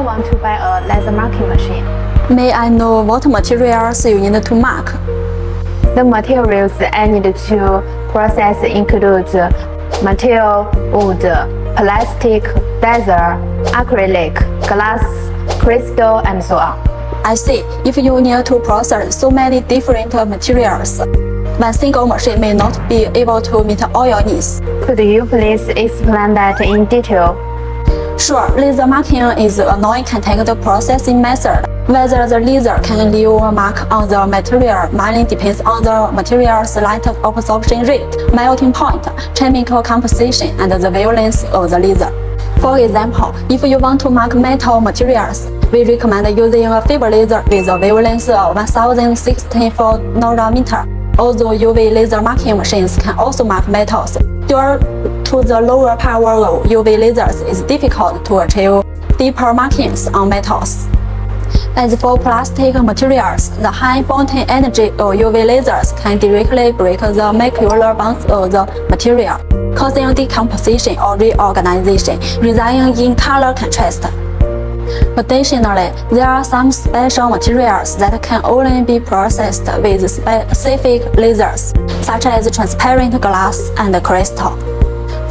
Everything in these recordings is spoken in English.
want to buy a laser marking machine. May I know what materials you need to mark? The materials I need to process include material, wood, plastic, leather, acrylic, glass, crystal, and so on. I see. If you need to process so many different materials, one single machine may not be able to meet all your needs. Could you please explain that in detail? Sure, laser marking is a non-contact processing method. Whether the laser can leave a mark on the material mainly depends on the material's light absorption rate, melting point, chemical composition, and the wavelength of the laser. For example, if you want to mark metal materials, we recommend using a fiber laser with a wavelength of 1064 nanometer. Although UV laser marking machines can also mark metals, due to the lower power of UV lasers, it's difficult to achieve deeper markings on metals. As for plastic materials, the high fountain energy of UV lasers can directly break the molecular bonds of the material, causing decomposition or reorganization, resulting in color contrast. Additionally, there are some special materials that can only be processed with specific lasers, such as transparent glass and crystal.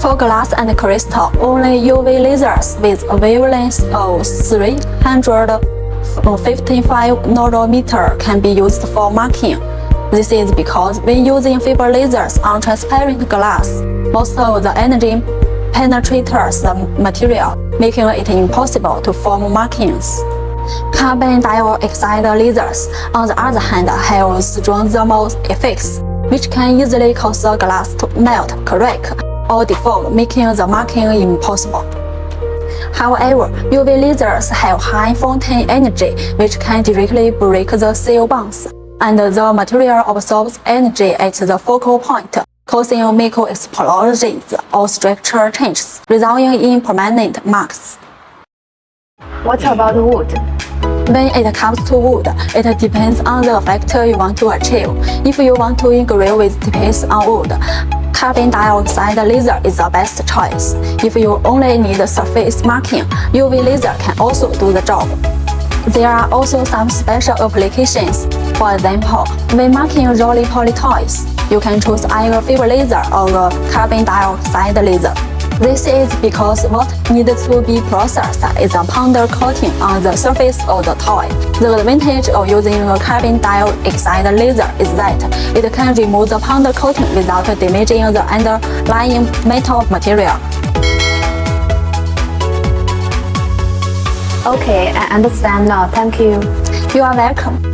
For glass and crystal, only UV lasers with a wavelength of 355 nanometer can be used for marking. This is because when using fiber lasers on transparent glass, most of the energy penetrates the material, making it impossible to form markings. Carbon dioxide lasers, on the other hand, have strong thermal effects, which can easily cause the glass to melt, crack, or deform, making the marking impossible. However, UV lasers have high fountain energy, which can directly break the CO bonds, and the material absorbs energy at the focal point, causing micro explosions or structure changes, resulting in permanent marks. What about wood? When it comes to wood, it depends on the factor you want to achieve. If you want to engrave with depicts on wood, carbon dioxide laser is the best choice. If you only need surface marking, UV laser can also do the job. There are also some special applications. For example, when marking roly-poly toys, you can choose either fiber laser or a carbon dioxide laser. This is because what needs to be processed is a powder coating on the surface of the toy. The advantage of using a carbon dioxide laser is that it can remove the powder coating without damaging the underlying metal material. Okay, I understand now. Thank you. You are welcome.